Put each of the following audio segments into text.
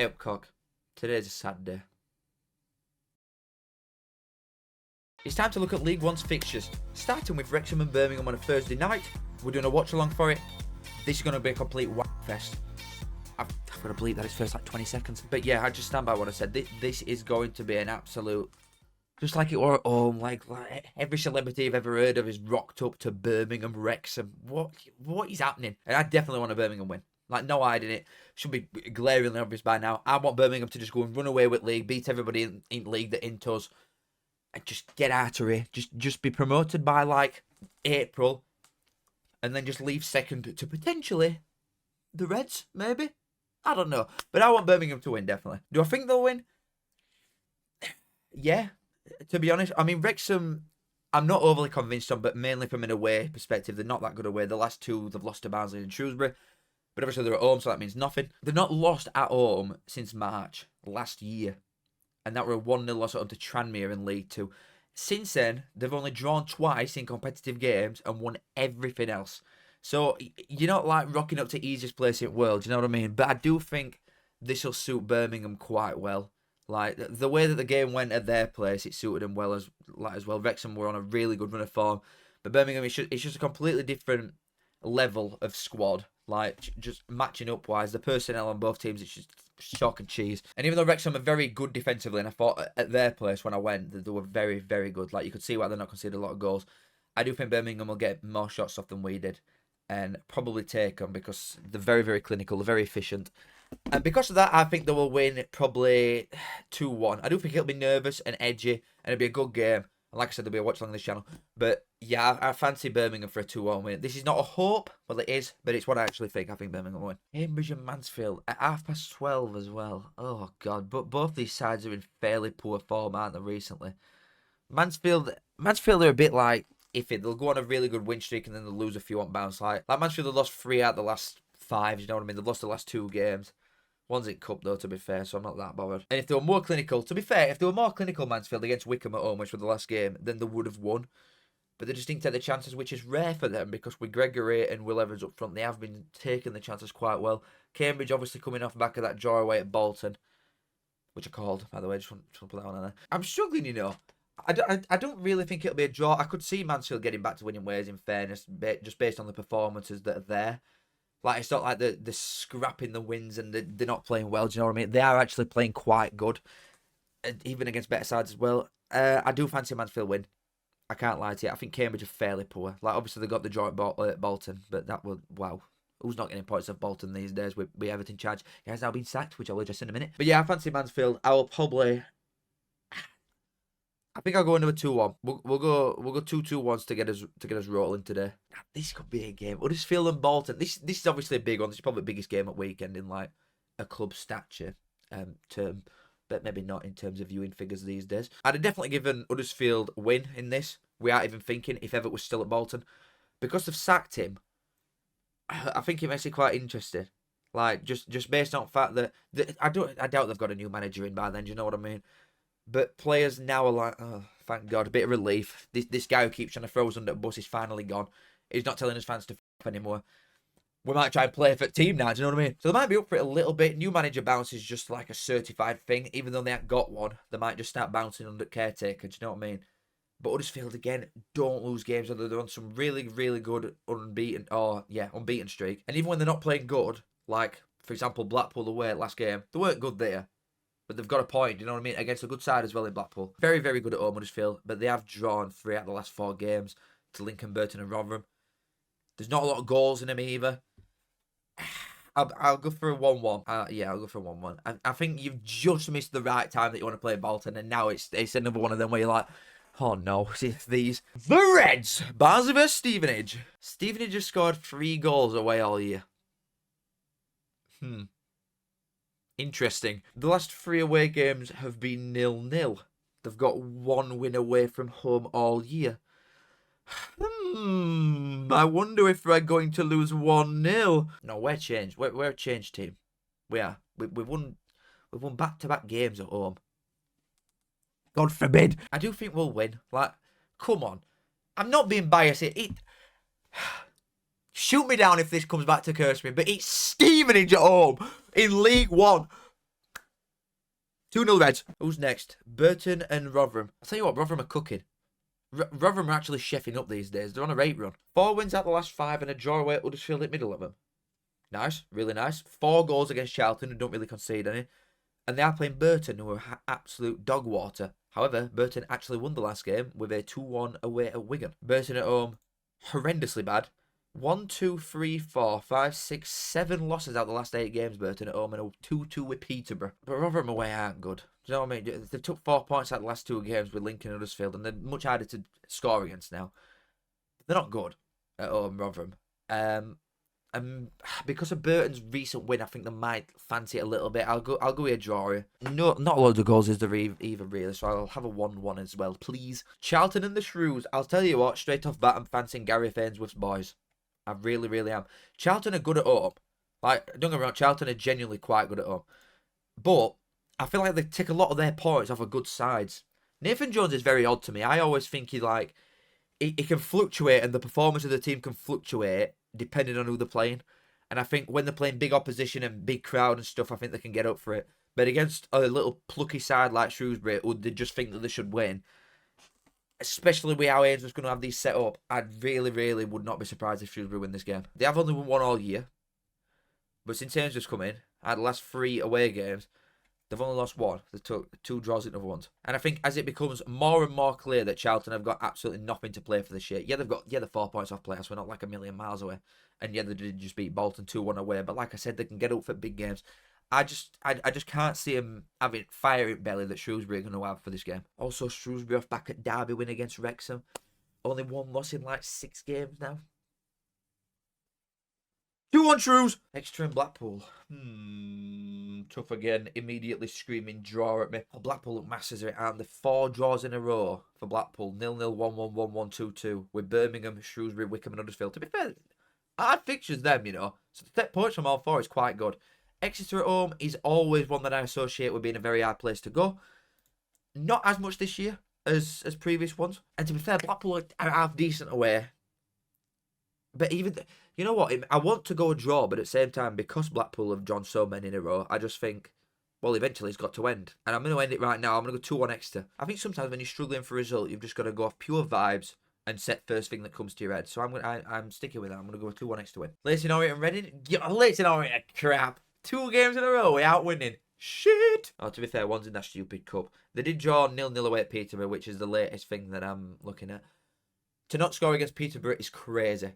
Eyup cock. Today's a sad day. It's time to look at League One's fixtures, starting with Wrexham and Birmingham on a Thursday night. We're doing a watch along for it. This is going to be a complete whack fest. I've got to bleep that it's first like 20 seconds. But yeah, I just stand by what I said. This is going to be an absolute... Just like it were at home, like every celebrity I've ever heard of is rocked up to Birmingham, Wrexham. What is happening? And I definitely want a Birmingham win. Like, no hiding it. Should be glaringly obvious by now. I want Birmingham to just go and run away with league, beat everybody in league that into us, and just get out of here. Just be promoted by, like, April, and then just leave second to potentially the Reds, maybe? I don't know. But I want Birmingham to win, definitely. Do I think they'll win? Yeah. To be honest, I mean, Wrexham, I'm not overly convinced on, but mainly from an away perspective, they're not that good away. The last two, they've lost to Barnsley and Shrewsbury, but obviously they're at home, so that means nothing. They're not lost at home since March last year, and that were a 1-0 loss at home to Tranmere in League Two. Since then, they've only drawn twice in competitive games and won everything else. So you're not like rocking up to easiest place in the world, you know what I mean? But I do think this will suit Birmingham quite well. Like, the way that the game went at their place, it suited them well as well. Wrexham were on a really good run of form. But Birmingham, it's just a completely different level of squad. Like, just matching up-wise, the personnel on both teams, it's just chalk and cheese. And even though Wrexham are very good defensively, and I thought at their place when I went, that they were very, very good. Like, you could see why they're not conceded a lot of goals. I do think Birmingham will get more shots off than we did. And probably take them because they're very, very clinical. They're very efficient. And because of that, I think they will win probably 2-1. I do think it'll be nervous and edgy, and it'll be a good game. And like I said, there'll be a watch along this channel. But yeah, I fancy Birmingham for a 2-1 win. This is not a hope, well it is, but it's what I actually think. I think Birmingham will win. Cambridge and Mansfield at 12:30 as well. Oh God, but both these sides are in fairly poor form, aren't they, recently? Mansfield are a bit like iffy. They'll go on a really good win streak and then they'll lose a few on bounce. Like Mansfield have lost 3 out of the last 5, you know what I mean? They've lost the last 2 games. One's in Cup, though, to be fair, so I'm not that bothered. And if they were more clinical, to be fair, if they were more clinical, Mansfield, against Wycombe at home, which was the last game, then they would have won. But they just didn't take the chances, which is rare for them, because with Gregory and Will Evans up front, they have been taking the chances quite well. Cambridge, obviously, coming off the back of that draw away at Bolton, which I called, by the way, just want to put that one on there. I'm struggling, you know. I don't really think it'll be a draw. I could see Mansfield getting back to winning ways, in fairness, just based on the performances that are there. Like, it's not like they're scrapping the wins and they're not playing well, do you know what I mean? They are actually playing quite good, even against better sides as well. I do fancy Mansfield win. I can't lie to you. I think Cambridge are fairly poor. Like, obviously, they got the draw at Bolton, but that was, wow. Who's not getting points of Bolton these days with Everton charge? He has now been sacked, which I'll address in a minute. But yeah, I fancy Mansfield. I will probably... I think I'll go into a 2-1. We'll go 2-2-1s to get us rolling today. This could be a game. Huddersfield and Bolton. This is obviously a big one. This is probably the biggest game at weekend in like a club stature term, but maybe not in terms of viewing figures these days. I'd have definitely given Huddersfield a win in this. Without even thinking if Everett was still at Bolton, because they've sacked him. I think it makes it quite interesting. Like just based on the fact that I doubt they've got a new manager in by then. Do you know what I mean? But players now are like, oh, thank God, a bit of relief. This guy who keeps trying to throw us under the bus is finally gone. He's not telling his fans to f anymore. We might try and play for the team now, do you know what I mean? So they might be up for it a little bit. New manager bounce is just like a certified thing. Even though they haven't got one, they might just start bouncing under caretaker, do you know what I mean? But Huddersfield, again, don't lose games. They're on some really, really good unbeaten streak. And even when they're not playing good, like, for example, Blackpool away last game, they weren't good there. But they've got a point, you know what I mean? Against a good side as well in Blackpool. Very, very good at home, Huddersfield. But they have drawn 3 out of the last 4 games to Lincoln, Burton and Rotherham. There's not a lot of goals in them either. I'll go for a 1-1. Yeah, I'll go for a 1-1. I think you've just missed the right time that you want to play Bolton. And now it's another one of them where you're like, oh no, see these. The Reds! Barnsley vs Stevenage. Stevenage have scored 3 goals away all year. Interesting. The last 3 away games have been 0-0. They've got 1 win away from home all year. I wonder if we're going to lose 1-0. No, we're changed. We're a changed team. We are. We've won back-to-back games at home. God forbid. I do think we'll win. Like, come on. I'm not being biased. Shoot me down if this comes back to curse me, but it's Stevenage at home in League One. 2-0 Reds. Who's next? Burton and Rotherham. I'll tell you what, Rotherham are cooking. Rotherham are actually chefing up these days. They're on a 8 run. 4 wins out the last 5 and a draw away at Huddersfield at middle of them. Nice, really nice. 4 goals against Charlton and don't really concede any. And they are playing Burton, who are absolute dog water. However, Burton actually won the last game with a 2-1 away at Wigan. Burton at home, horrendously bad. 1, 2, 3, 4, 5, 6, 7 losses out the last 8 games, Burton at home, and a 2-2 with Peterborough. But Rotherham away aren't good. Do you know what I mean? They took 4 points out the last 2 games with Lincoln and Huddersfield, and they're much harder to score against now. They're not good at home, Rotherham. And because of Burton's recent win, I think they might fancy it a little bit. I'll go with a draw here. No, not loads of goals is there either really, so I'll have a 1-1 as well, please. Charlton and the Shrews. I'll tell you what, straight off bat, I'm fancying Gary Fainsworth's boys. I really, really am. Charlton are good at home. Like, don't get me wrong, Charlton are genuinely quite good at home. But I feel like they take a lot of their points off of good sides. Nathan Jones is very odd to me. I always think he can fluctuate, and the performance of the team can fluctuate depending on who they're playing. And I think when they're playing big opposition and big crowd and stuff, I think they can get up for it. But against a little plucky side like Shrewsbury, who they just think that they should win, especially with how Ainsworth's going to have these set up, I really, really would not be surprised if Shrewsbury win this game. They have only won 1 all year. But since Ainsworth's come in, out of the last 3 away games, they've only lost 1. They took 2 draws in other ones. And I think as it becomes more and more clear that Charlton have got absolutely nothing to play for this year. Yeah, they're 4 points off playoffs. We're not like a million miles away. And yeah, they did just beat Bolton 2-1 away. But like I said, they can get up for big games. I just can't see him having fire in belly that Shrewsbury are going to have for this game. Also, Shrewsbury off back at Derby win against Wrexham. Only 1 loss in like 6 games now. 2-1 Shrews. Exeter and Blackpool. Tough again. Immediately screaming draw at me. Oh, Blackpool look masters of it, aren't they? 4 draws in a row for Blackpool. 0-0, 1-1, 1-1, 2-2. With Birmingham, Shrewsbury, Wycombe and Huddersfield. To be fair, hard fixtures them, you know. So to take points from all 4 is quite good. Exeter at home is always one that I associate with being a very hard place to go. Not as much this year as previous ones. And to be fair, Blackpool are half decent away. But even, you know what, I want to go a draw, but at the same time, because Blackpool have drawn so many in a row, I just think, well, eventually it's got to end. And I'm going to end it right now. I'm going to go 2-1 Exeter. I think sometimes when you're struggling for a result, you've just got to go off pure vibes and set first thing that comes to your head. So I'm sticking with that. I'm going to go 2-1 Exeter win. Leyton, Orient and Reading. Yeah, Leyton, Orient, crap. 2 games in a row without winning. Shit. Oh, to be fair, one's in that stupid cup. They did draw 0-0 away at Peterborough, which is the latest thing that I'm looking at. To not score against Peterborough is crazy.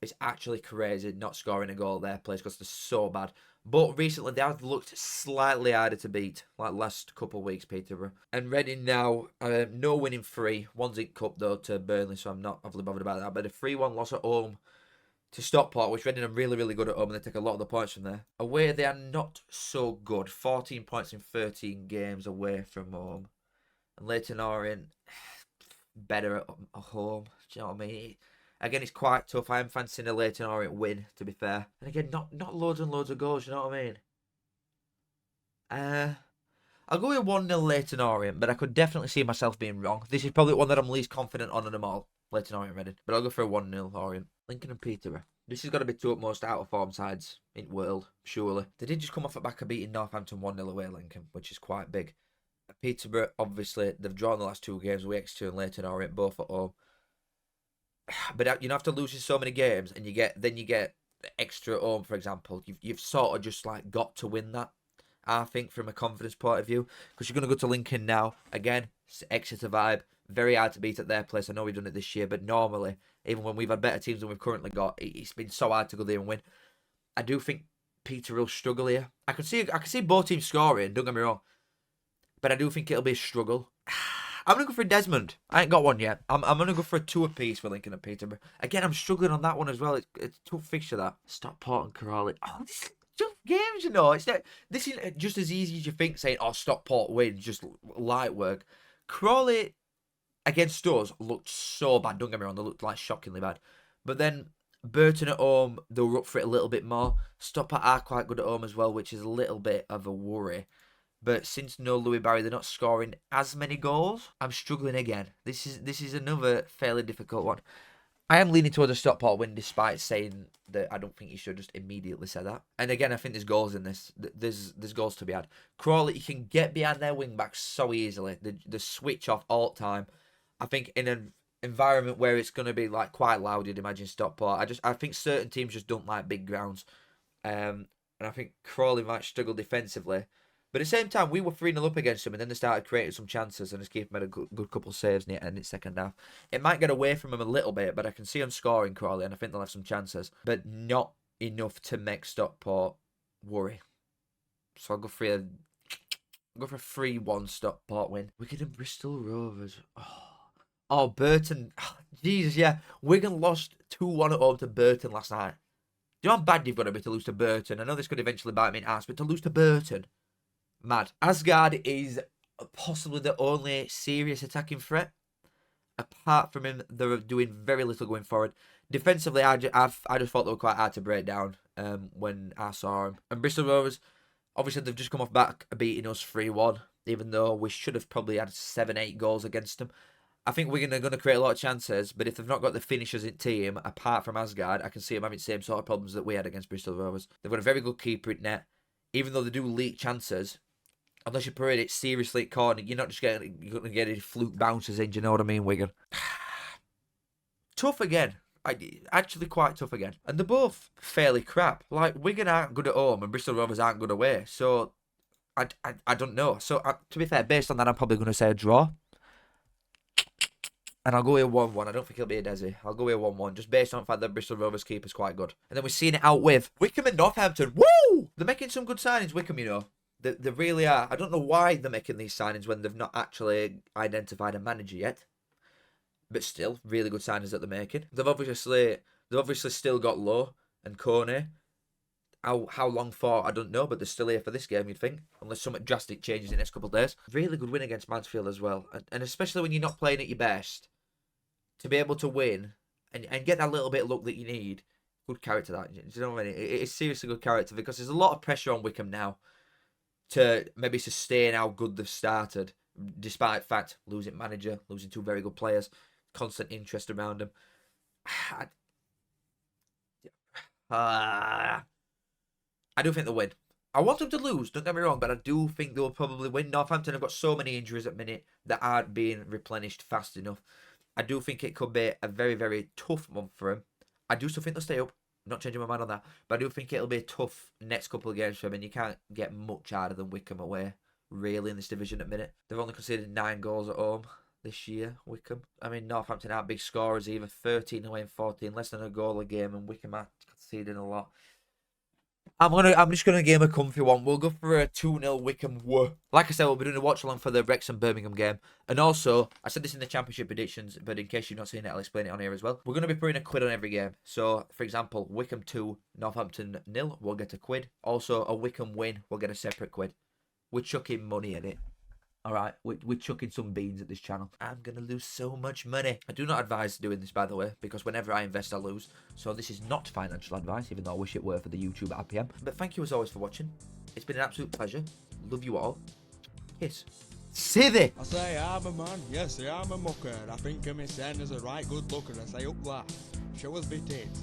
It's actually crazy not scoring a goal at their place because they're so bad. But recently they have looked slightly harder to beat, like last couple of weeks, Peterborough. And Reading now, no winning 3. One's in cup though to Burnley, so I'm not overly bothered about that. But a 3-1 loss at home to Stockport, which Reading are really, really good at home, and they take a lot of the points from there. Away, they are not so good. 14 points in 13 games away from home. And Leyton Orient, better at home. Do you know what I mean? Again, it's quite tough. I am fancying a Leyton Orient win, to be fair. And again, not loads and loads of goals, you know what I mean? I'll go with 1-0 Leyton Orient, but I could definitely see myself being wrong. This is probably one that I'm least confident on them all. Leyton Orient Reading. But I'll go for a 1-0 Orient. Lincoln and Peterborough. This has got to be 2 most out of form sides in the world, surely. They did just come off the back of beating Northampton 1-0 away at Lincoln, which is quite big. Peterborough, obviously, they've drawn the last 2 games with Exeter and Leyton Orient, both at home. But you don't have to lose in so many games, and you get Exeter at home, for example. You've sort of just like got to win that, I think, from a confidence point of view, because you're going to go to Lincoln now. Again, Exeter vibe, very hard to beat at their place. I know we've done it this year, but normally, even when we've had better teams than we've currently got, it's been so hard to go there and win. I do think Peter will struggle here. I can see both teams scoring. Don't get me wrong, but I do think it'll be a struggle. I'm going to go for Desmond. I ain't got one yet. I'm going to go for a 2 apiece for Lincoln and Peterborough. Again, I'm struggling on that one as well. It's a tough fixture, that. Stockport and Crawley. Oh, this is tough games, you know. This is just as easy as you think, saying, oh, Stockport wins, just light work. Crawley against us looked so bad. Don't get me wrong, they looked like shockingly bad. But then Burton at home, they were up for it a little bit more. Stockport are quite good at home as well, which is a little bit of a worry. But since no Louis Barry, they're not scoring as many goals. I'm struggling again. This is another fairly difficult one. I am leaning towards a Stockport win, despite saying that I don't think you should just immediately say that. And again, I think there's goals in this. There's goals to be had. Crawley, you can get behind their wing backs so easily. The switch off all the time. I think in an environment where it's going to be like quite loud, you'd imagine Stockport. I think certain teams just don't like big grounds. And I think Crawley might struggle defensively. But at the same time, we were 3-0 up against them, and then they started creating some chances, and Keith made a good couple of saves near end in second half. It might get away from them a little bit, but I can see them scoring, Crawley, and I think they'll have some chances. But not enough to make Stockport worry. So I'll go for a 3-1 Stockport win. Wigan and Bristol Rovers. Oh, Burton. Oh, Jesus, yeah. Wigan lost 2-1 at home to Burton last night. Do you know how bad you've got to be to lose to Burton? I know this could eventually bite me in the ass, but to lose to Burton... Mad. Asgard is possibly the only serious attacking threat. Apart from him, they're doing very little going forward. Defensively, I just thought they were quite hard to break down when I saw them. And Bristol Rovers, obviously, they've just come off back beating us 3-1, even though we should have probably had 7-8 goals against them. I think Wigan are going to create a lot of chances, but if they've not got the finishers in team, apart from Asgard, I can see them having the same sort of problems that we had against Bristol Rovers. They've got a very good keeper in net. Even though they do leak chances, unless you parade it seriously at corner, you're not just you're going to get any fluke bounces in, do you know what I mean, Wigan? Tough again. Actually quite tough again. And they're both fairly crap. Like, Wigan aren't good at home and Bristol Rovers aren't good away. So, I don't know. So, to be fair, based on that, I'm probably going to say a draw. And I'll go with 1-1. I don't think it'll be a Desi. I'll go with 1-1, just based on the fact that Bristol Rovers keeper's quite good. And then we're seeing it out with Wycombe and Northampton. Woo! They're making some good signings, Wycombe, you know. They really are. I don't know why they're making these signings when they've not actually identified a manager yet. But still, really good signings that they're making. They've obviously still got Lowe and Coney. How long for, I don't know, but they're still here for this game, you'd think. Unless something drastic changes in the next couple of days. Really good win against Mansfield as well. And especially when you're not playing at your best. To be able to win and get that little bit of luck that you need. Good character, that. Do you know what I mean? It's seriously good character because there's a lot of pressure on Wycombe now. To maybe sustain how good they've started. Despite the fact, losing manager, losing 2 very good players. Constant interest around them. I do think they'll win. I want them to lose, don't get me wrong, but I do think they'll probably win. Northampton have got so many injuries at the minute that aren't being replenished fast enough. I do think it could be a very, very tough month for them. I do still think they'll stay up. I'm not changing my mind on that. But I do think it'll be a tough next couple of games for them, and you can't get much harder than Wycombe away, really, in this division at the minute. They've only conceded 9 goals at home this year, Wycombe. I mean, Northampton aren't big scorers either. 13 away and 14, less than a goal a game, and Wycombe are conceding a lot. I'm just gonna game a comfy one. We'll go for a 2-0 Wycombe. Like I said, we'll be doing a watch along for the Wrexham Birmingham game. And also, I said this in the championship predictions, but in case you've not seen it, I'll explain it on here as well. We're gonna be putting a quid on every game. So, for example, Wycombe 2, Northampton 0, we'll get a quid. Also, a Wycombe win, we'll get a separate quid. We're chucking money in it. Alright, we're chucking some beans at this channel. I'm going to lose so much money. I do not advise doing this, by the way, because whenever I invest, I lose. So this is not financial advice, even though I wish it were for the YouTube at RPM. But thank you as always for watching. It's been an absolute pleasure. Love you all. Kiss. Sithy! I say I'm a man, yes, I'm a mucker. I think of me saying as a right good looker. I say up that. Show us the tits.